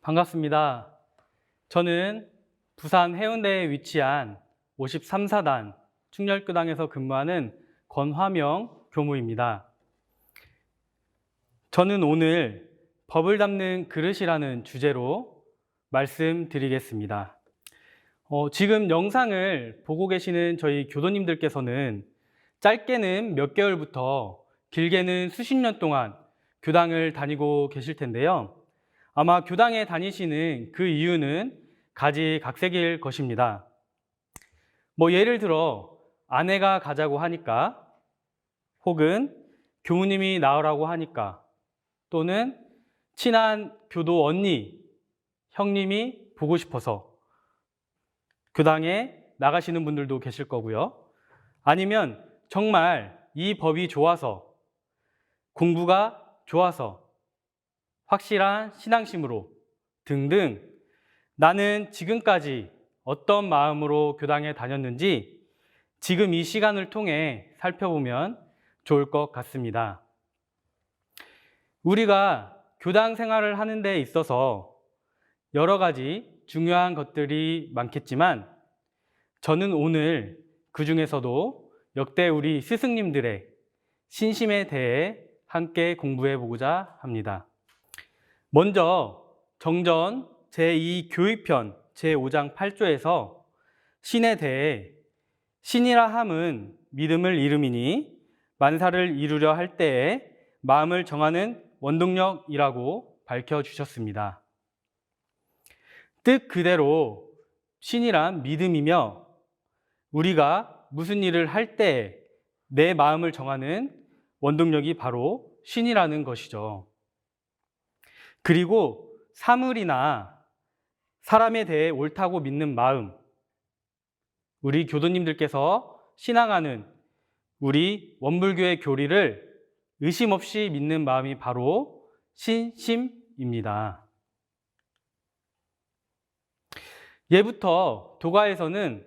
반갑습니다. 저는 부산 해운대에 위치한 53사단 충렬교당에서 근무하는 권화명 교무입니다. 저는 오늘 법을 담는 그릇이라는 주제로 말씀드리겠습니다. 지금 영상을 보고 계시는 저희 교도님들께서는 짧게는 몇 개월부터 길게는 수십 년 동안 교당을 다니고 계실 텐데요. 아마 교당에 다니시는 그 이유는 가지각색일 것입니다. 예를 들어 아내가 가자고 하니까, 혹은 교무님이 나오라고 하니까, 또는 친한 교도 언니, 형님이 보고 싶어서 교당에 나가시는 분들도 계실 거고요. 아니면 정말 이 법이 좋아서, 공부가 좋아서, 확실한 신앙심으로 등등 나는 지금까지 어떤 마음으로 교당에 다녔는지 지금 이 시간을 통해 살펴보면 좋을 것 같습니다. 우리가 교당 생활을 하는 데 있어서 여러 가지 중요한 것들이 많겠지만 저는 오늘 그 중에서도 역대 우리 스승님들의 신심에 대해 함께 공부해 보고자 합니다. 먼저 정전 제2교육편 제5장 8조에서 신에 대해 신이라 함은 믿음을 이름이니 만사를 이루려 할 때에 마음을 정하는 원동력이라고 밝혀주셨습니다. 뜻 그대로 신이란 믿음이며 우리가 무슨 일을 할 때에 내 마음을 정하는 원동력이 바로 신이라는 것이죠. 그리고 사물이나 사람에 대해 옳다고 믿는 마음, 우리 교도님들께서 신앙하는 우리 원불교의 교리를 의심 없이 믿는 마음이 바로 신심입니다. 예부터 도가에서는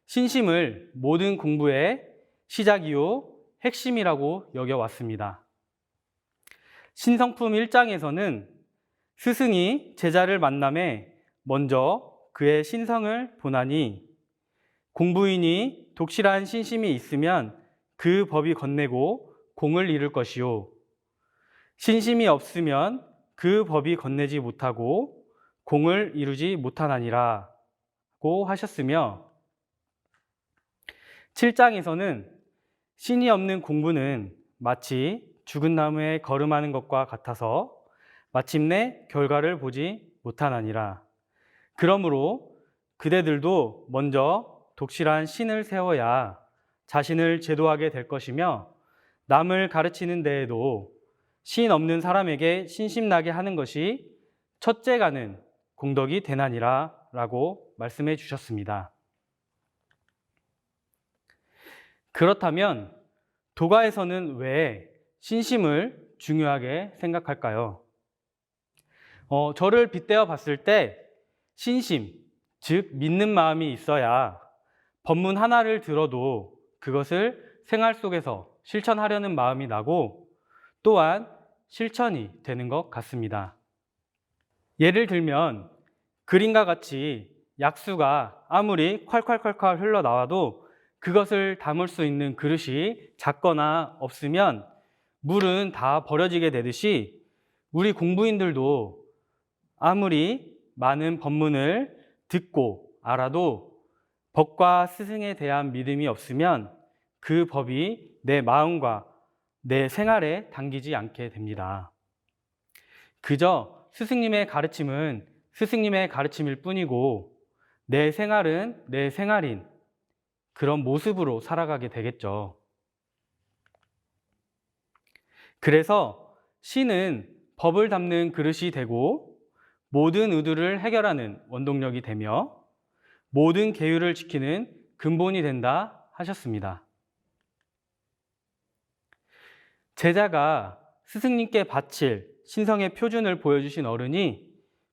신심을 모든 공부의 시작이요 핵심이라고 여겨왔습니다. 신성품 1장에서는 스승이 제자를 만남에 먼저 그의 신성을 보나니 공부인이 독실한 신심이 있으면 그 법이 건네고 공을 이룰 것이요 신심이 없으면 그 법이 건네지 못하고 공을 이루지 못하나니라 고 하셨으며 7장에서는 신이 없는 공부는 마치 죽은 나무에 걸음하는 것과 같아서 마침내 결과를 보지 못하나니라. 그러므로 그대들도 먼저 독실한 신을 세워야 자신을 제도하게 될 것이며 남을 가르치는 데에도 신 없는 사람에게 신심나게 하는 것이 첫째 가는 공덕이 되나니라 라고 말씀해 주셨습니다. 그렇다면 도가에서는 왜 신심을 중요하게 생각할까요? 저를 빗대어 봤을 때 신심, 즉 믿는 마음이 있어야 법문 하나를 들어도 그것을 생활 속에서 실천하려는 마음이 나고 또한 실천이 되는 것 같습니다. 예를 들면 그림과 같이 약수가 아무리 콸콸콸콸 흘러나와도 그것을 담을 수 있는 그릇이 작거나 없으면 물은 다 버려지게 되듯이 우리 공부인들도 아무리 많은 법문을 듣고 알아도 법과 스승에 대한 믿음이 없으면 그 법이 내 마음과 내 생활에 담기지 않게 됩니다. 그저 스승님의 가르침은 스승님의 가르침일 뿐이고 내 생활은 내 생활인 그런 모습으로 살아가게 되겠죠. 그래서 신은 법을 담는 그릇이 되고 모든 의도를 해결하는 원동력이 되며 모든 계율을 지키는 근본이 된다 하셨습니다. 제자가 스승님께 바칠 신성의 표준을 보여주신 어른이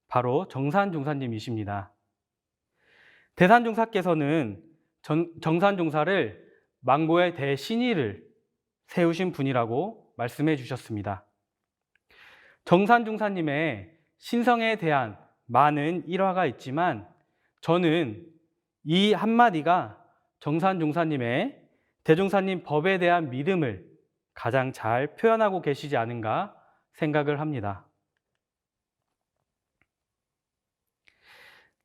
바로 정산종사님이십니다. 대산종사께서는 정산종사를 망고의 대신의를 세우신 분이라고 말씀해 주셨습니다. 정산종사님의 신성에 대한 많은 일화가 있지만 저는 이 한마디가 정산 종사님의 대종사님 법에 대한 믿음을 가장 잘 표현하고 계시지 않은가 생각을 합니다.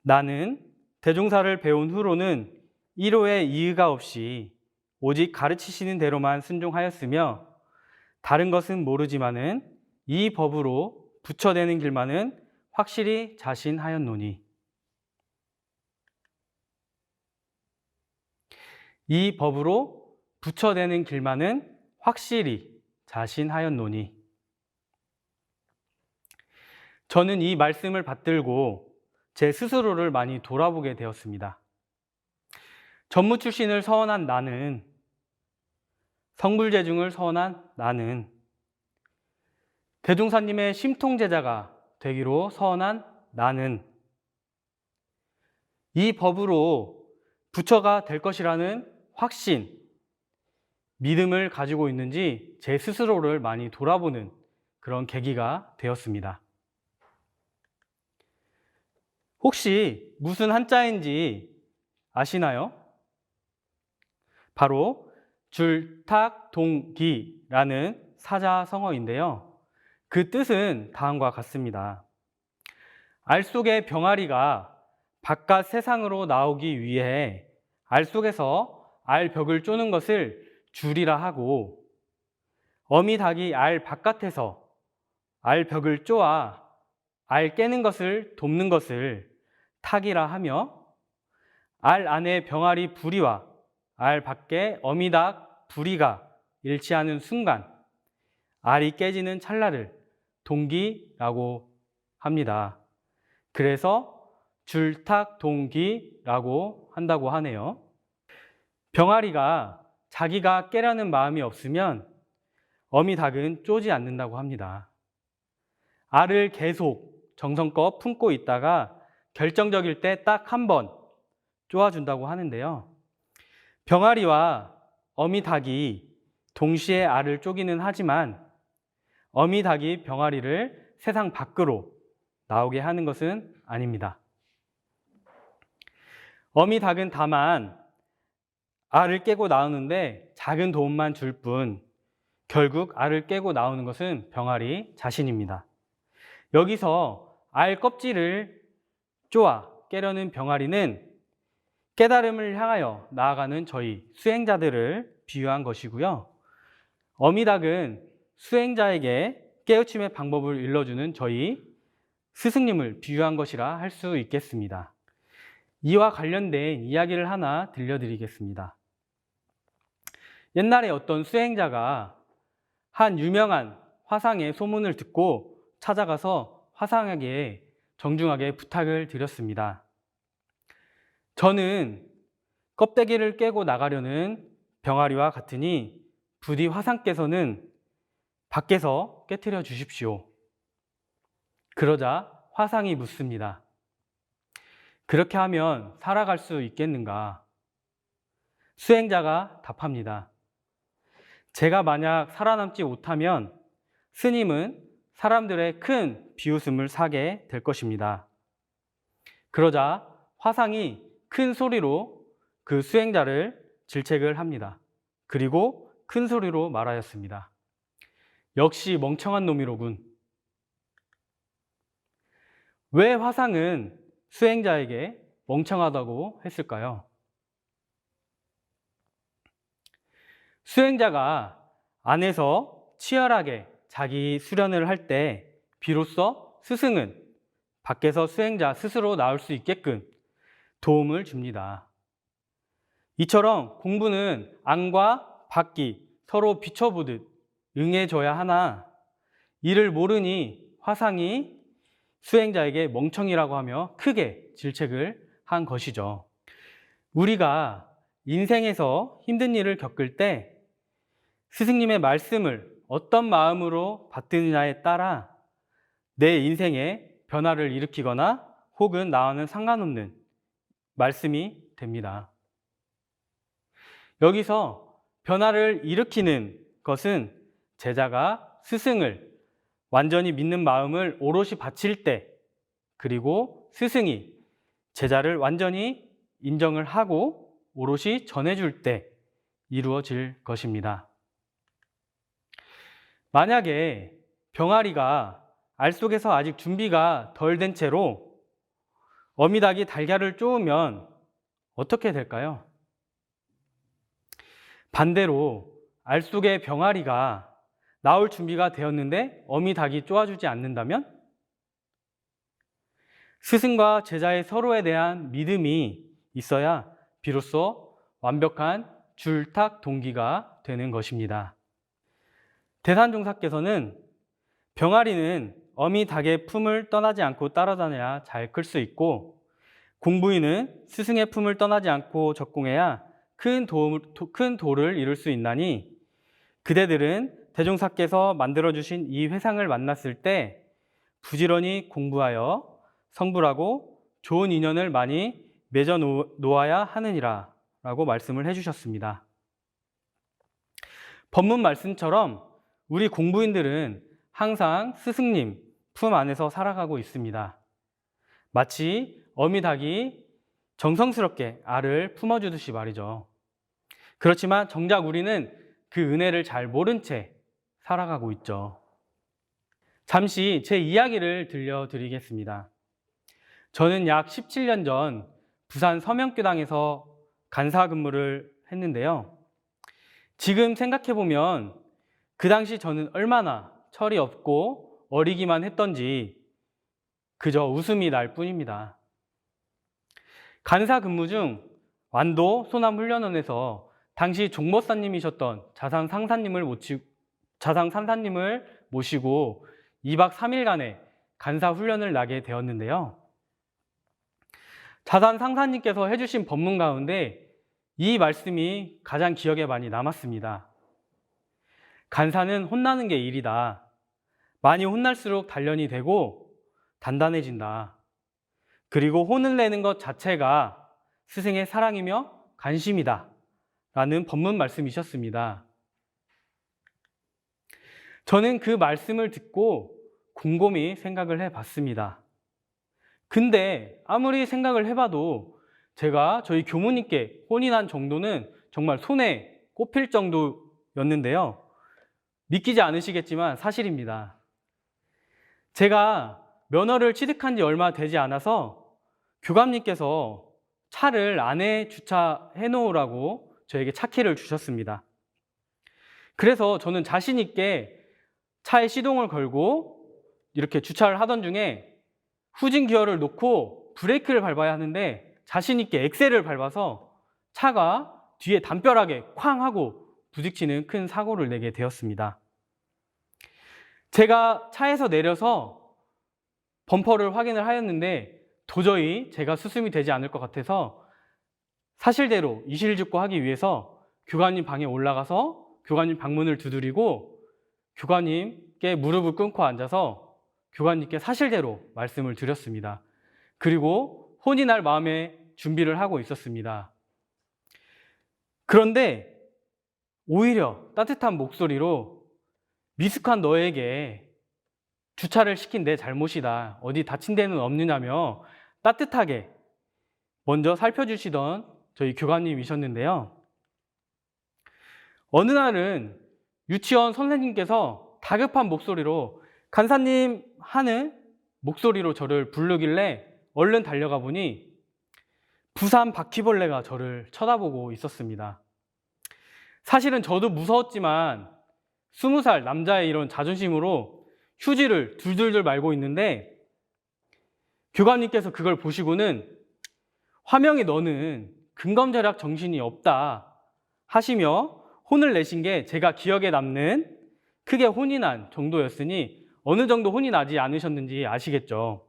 나는 대종사를 배운 후로는 1호의 이의가 없이 오직 가르치시는 대로만 순종하였으며 다른 것은 모르지만은 이 법으로 부처되는 길만은 확실히 자신하였노니 이 법으로 부처되는 길만은 확실히 자신하였노니 저는 이 말씀을 받들고 제 스스로를 많이 돌아보게 되었습니다. 전무 출신을 서원한 나는, 성불재중을 서원한 나는, 대종사님의 심통제자가 되기로 서원한 나는 이 법으로 부처가 될 것이라는 확신, 믿음을 가지고 있는지 제 스스로를 많이 돌아보는 그런 계기가 되었습니다. 혹시 무슨 한자인지 아시나요? 바로 줄탁동기라는 사자성어인데요. 그 뜻은 다음과 같습니다. 알 속의 병아리가 바깥 세상으로 나오기 위해 알 속에서 알 벽을 쪼는 것을 줄이라 하고 어미닭이 알 바깥에서 알 벽을 쪼아 알 깨는 것을 돕는 것을 탁이라 하며 알 안에 병아리 부리와 알 밖에 어미닭 부리가 일치하는 순간 알이 깨지는 찰나를 동기라고 합니다. 그래서 줄탁동기라고 한다고 하네요. 병아리가 자기가 깨려는 마음이 없으면 어미닭은 쪼지 않는다고 합니다. 알을 계속 정성껏 품고 있다가 결정적일 때 딱 한 번 쪼아준다고 하는데요. 병아리와 어미닭이 동시에 알을 쪼기는 하지만 어미닭이 병아리를 세상 밖으로 나오게 하는 것은 아닙니다. 어미닭은 다만 알을 깨고 나오는데 작은 도움만 줄 뿐 결국 알을 깨고 나오는 것은 병아리 자신입니다. 여기서 알 껍질을 쪼아 깨려는 병아리는 깨달음을 향하여 나아가는 저희 수행자들을 비유한 것이고요. 어미닭은 수행자에게 깨우침의 방법을 일러주는 저희 스승님을 비유한 것이라 할 수 있겠습니다. 이와 관련된 이야기를 하나 들려드리겠습니다. 옛날에 어떤 수행자가 한 유명한 화상의 소문을 듣고 찾아가서 화상에게 정중하게 부탁을 드렸습니다. 저는 껍데기를 깨고 나가려는 병아리와 같으니 부디 화상께서는 밖에서 깨트려 주십시오. 그러자 화상이 묻습니다. 그렇게 하면 살아갈 수 있겠는가? 수행자가 답합니다. 제가 만약 살아남지 못하면 스님은 사람들의 큰 비웃음을 사게 될 것입니다. 그러자 화상이 큰 소리로 그 수행자를 질책을 합니다. 그리고 큰 소리로 말하였습니다. 역시 멍청한 놈이로군. 왜 화상은 수행자에게 멍청하다고 했을까요? 수행자가 안에서 치열하게 자기 수련을 할 때 비로소 스승은 밖에서 수행자 스스로 나올 수 있게끔 도움을 줍니다. 이처럼 공부는 안과 밖이 서로 비춰보듯 응해줘야 하나 이를 모르니 화상이 수행자에게 멍청이라고 하며 크게 질책을 한 것이죠. 우리가 인생에서 힘든 일을 겪을 때 스승님의 말씀을 어떤 마음으로 받드느냐에 따라 내 인생에 변화를 일으키거나 혹은 나와는 상관없는 말씀이 됩니다. 여기서 변화를 일으키는 것은 제자가 스승을 완전히 믿는 마음을 오롯이 바칠 때 그리고 스승이 제자를 완전히 인정을 하고 오롯이 전해줄 때 이루어질 것입니다. 만약에 병아리가 알 속에서 아직 준비가 덜 된 채로 어미닭이 달걀을 쪼으면 어떻게 될까요? 반대로 알 속의 병아리가 나올 준비가 되었는데 어미닭이 쪼아주지 않는다면 스승과 제자의 서로에 대한 믿음이 있어야 비로소 완벽한 줄탁 동기가 되는 것입니다. 대산종사께서는 병아리는 어미 닭의 품을 떠나지 않고 따라다녀야 잘 클 수 있고 공부인은 스승의 품을 떠나지 않고 적공해야 큰 도를 이룰 수 있나니 그대들은 대종사께서 만들어주신 이 회상을 만났을 때 부지런히 공부하여 성불하고 좋은 인연을 많이 맺어 놓아야 하느니라 라고 말씀을 해주셨습니다. 법문 말씀처럼 우리 공부인들은 항상 스승님 품 안에서 살아가고 있습니다. 마치 어미닭이 정성스럽게 알을 품어주듯이 말이죠. 그렇지만 정작 우리는 그 은혜를 잘 모른 채 살아가고 있죠. 잠시 제 이야기를 들려드리겠습니다. 저는 약 17년 전 부산 서명교당에서 간사 근무를 했는데요. 지금 생각해보면 그 당시 저는 얼마나 철이 없고 어리기만 했던지 그저 웃음이 날 뿐입니다. 간사 근무 중 완도 소남훈련원에서 당시 종모사님이셨던 자상상사님을 모시고 2박 3일간의 간사 훈련을 나게 되었는데요. 자산상사님께서 해주신 법문 가운데 이 말씀이 가장 기억에 많이 남았습니다. 간사는 혼나는 게 일이다. 많이 혼날수록 단련이 되고 단단해진다. 그리고 혼을 내는 것 자체가 스승의 사랑이며 관심이다. 라는 법문 말씀이셨습니다. 저는 그 말씀을 듣고 곰곰이 생각을 해봤습니다. 근데 아무리 생각을 해봐도 제가 저희 교무님께 혼이 난 정도는 정말 손에 꼽힐 정도였는데요. 믿기지 않으시겠지만 사실입니다. 제가 면허를 취득한 지 얼마 되지 않아서 교감님께서 차를 안에 주차해 놓으라고 저에게 차키를 주셨습니다. 그래서 저는 자신 있게 차에 시동을 걸고 이렇게 주차를 하던 중에 후진 기어를 놓고 브레이크를 밟아야 하는데 자신 있게 엑셀을 밟아서 차가 뒤에 담벼락에 쾅 하고 부딪히는 큰 사고를 내게 되었습니다. 제가 차에서 내려서 범퍼를 확인을 하였는데 도저히 제가 수습이 되지 않을 것 같아서 사실대로 이실직고하기 위해서 교관님 방에 올라가서 교관님 방문을 두드리고 교관님께 무릎을 꿇고 앉아서 교관님께 사실대로 말씀을 드렸습니다. 그리고 혼이 날 마음에 준비를 하고 있었습니다. 그런데 오히려 따뜻한 목소리로 미숙한 너에게 주차를 시킨 내 잘못이다. 어디 다친 데는 없느냐며 따뜻하게 먼저 살펴주시던 저희 교관님이셨는데요. 어느 날은 유치원 선생님께서 다급한 목소리로 간사님 하는 목소리로 저를 부르길래 얼른 달려가 보니 부산 바퀴벌레가 저를 쳐다보고 있었습니다. 사실은 저도 무서웠지만 20살 남자의 이런 자존심으로 휴지를 둘둘둘 말고 있는데 교관님께서 그걸 보시고는 화명이 너는 근검절약 정신이 없다 하시며 혼을 내신 게 제가 기억에 남는 크게 혼이 난 정도였으니 어느 정도 혼이 나지 않으셨는지 아시겠죠.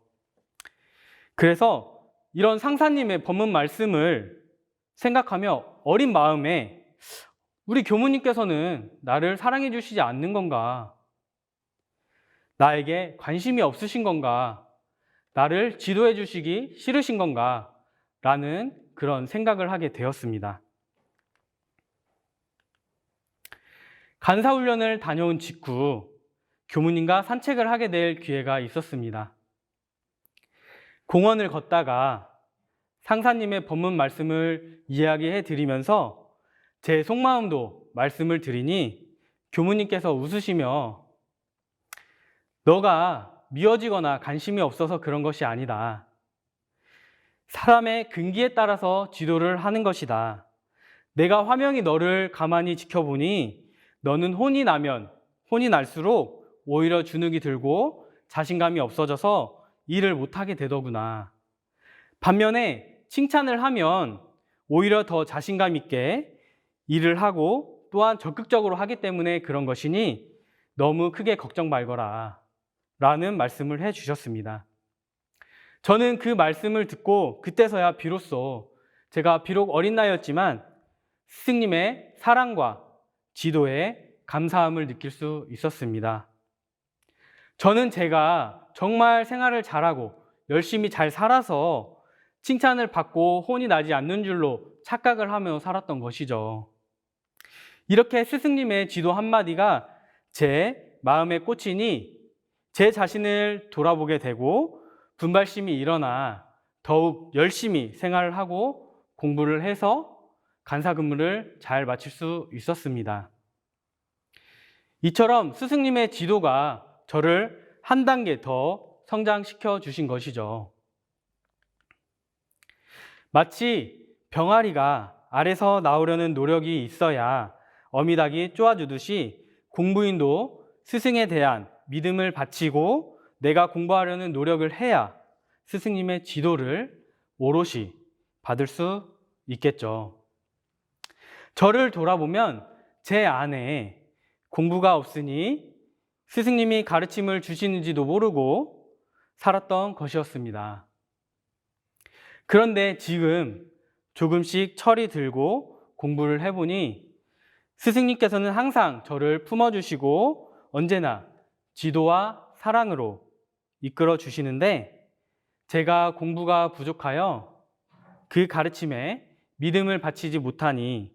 그래서 이런 상사님의 법문 말씀을 생각하며 어린 마음에 우리 교무님께서는 나를 사랑해 주시지 않는 건가? 나에게 관심이 없으신 건가? 나를 지도해 주시기 싫으신 건가? 라는 그런 생각을 하게 되었습니다. 간사훈련을 다녀온 직후 교무님과 산책을 하게 될 기회가 있었습니다. 공원을 걷다가 상사님의 법문 말씀을 이야기해 드리면서 제 속마음도 말씀을 드리니 교무님께서 웃으시며 너가 미워지거나 관심이 없어서 그런 것이 아니다. 사람의 근기에 따라서 지도를 하는 것이다. 내가 화명히 너를 가만히 지켜보니 너는 혼이 나면 혼이 날수록 오히려 주눅이 들고 자신감이 없어져서 일을 못하게 되더구나. 반면에 칭찬을 하면 오히려 더 자신감 있게 일을 하고 또한 적극적으로 하기 때문에 그런 것이니 너무 크게 걱정 말거라 라는 말씀을 해 주셨습니다. 저는 그 말씀을 듣고 그때서야 비로소 제가 비록 어린 나이였지만 스승님의 사랑과 지도에 감사함을 느낄 수 있었습니다. 저는 제가 정말 생활을 잘하고 열심히 잘 살아서 칭찬을 받고 혼이 나지 않는 줄로 착각을 하며 살았던 것이죠. 이렇게 스승님의 지도 한마디가 제 마음에 꽂히니 제 자신을 돌아보게 되고 분발심이 일어나 더욱 열심히 생활을 하고 공부를 해서 간사 근무를 잘 마칠 수 있었습니다. 이처럼 스승님의 지도가 저를 한 단계 더 성장시켜 주신 것이죠. 마치 병아리가 알에서 나오려는 노력이 있어야 어미닭이 쪼아주듯이 공부인도 스승에 대한 믿음을 바치고 내가 공부하려는 노력을 해야 스승님의 지도를 오롯이 받을 수 있겠죠. 저를 돌아보면 제 안에 공부가 없으니 스승님이 가르침을 주시는지도 모르고 살았던 것이었습니다. 그런데 지금 조금씩 철이 들고 공부를 해보니 스승님께서는 항상 저를 품어주시고 언제나 지도와 사랑으로 이끌어 주시는데 제가 공부가 부족하여 그 가르침에 믿음을 바치지 못하니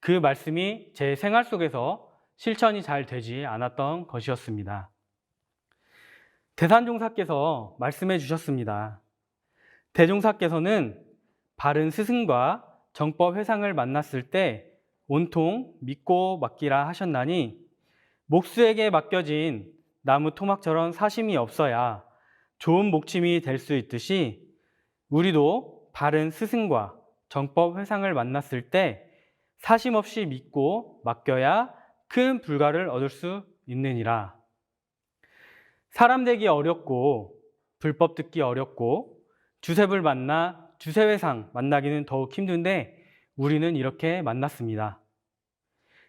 그 말씀이 제 생활 속에서 실천이 잘 되지 않았던 것이었습니다. 대산종사께서 말씀해 주셨습니다. 대종사께서는 바른 스승과 정법 회상을 만났을 때 온통 믿고 맡기라 하셨나니 목수에게 맡겨진 나무 토막처럼 사심이 없어야 좋은 목침이 될 수 있듯이 우리도 바른 스승과 정법 회상을 만났을 때 사심 없이 믿고 맡겨야 큰 불가를 얻을 수 있느니라. 사람 되기 어렵고 불법 듣기 어렵고 주셉을 만나 주세회상 만나기는 더욱 힘든데 우리는 이렇게 만났습니다.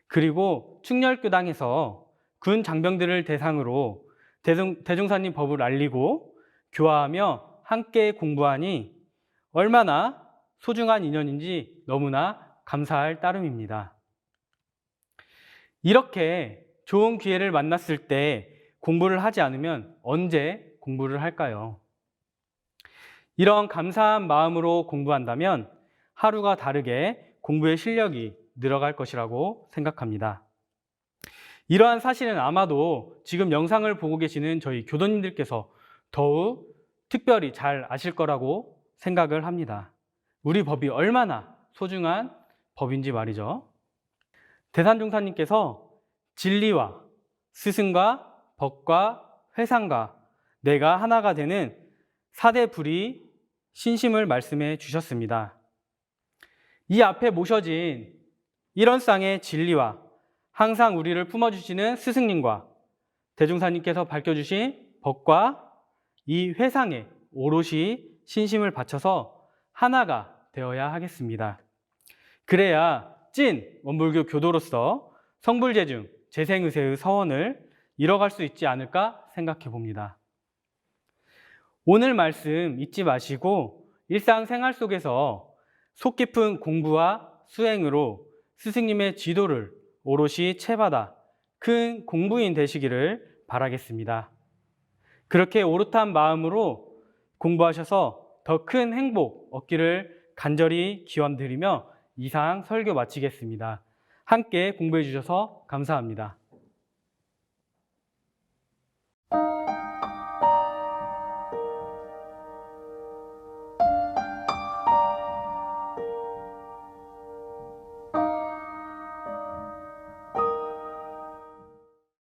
그리고 충렬교당에서 군 장병들을 대상으로 대종사님 법을 알리고 교화하며 함께 공부하니 얼마나 소중한 인연인지 너무나 감사할 따름입니다. 이렇게 좋은 기회를 만났을 때 공부를 하지 않으면 언제 공부를 할까요? 이런 감사한 마음으로 공부한다면 하루가 다르게 공부의 실력이 늘어갈 것이라고 생각합니다. 이러한 사실은 아마도 지금 영상을 보고 계시는 저희 교도님들께서 더욱 특별히 잘 아실 거라고 생각을 합니다. 우리 법이 얼마나 소중한 법인지 말이죠. 대산종사님께서 진리와 스승과 법과 회상과 내가 하나가 되는 4대 불의 신심을 말씀해 주셨습니다. 이 앞에 모셔진 이런 쌍의 진리와 항상 우리를 품어주시는 스승님과 대종사님께서 밝혀주신 법과 이 회상에 오롯이 신심을 바쳐서 하나가 되어야 하겠습니다. 그래야 찐 원불교 교도로서 성불재중 재생의세의 서원을 이뤄갈 수 있지 않을까 생각해 봅니다. 오늘 말씀 잊지 마시고 일상생활 속에서 속 깊은 공부와 수행으로 스승님의 지도를 오롯이 채받아 큰 공부인 되시기를 바라겠습니다. 그렇게 오롯한 마음으로 공부하셔서 더 큰 행복 얻기를 간절히 기원드리며 이상 설교 마치겠습니다. 함께 공부해 주셔서 감사합니다.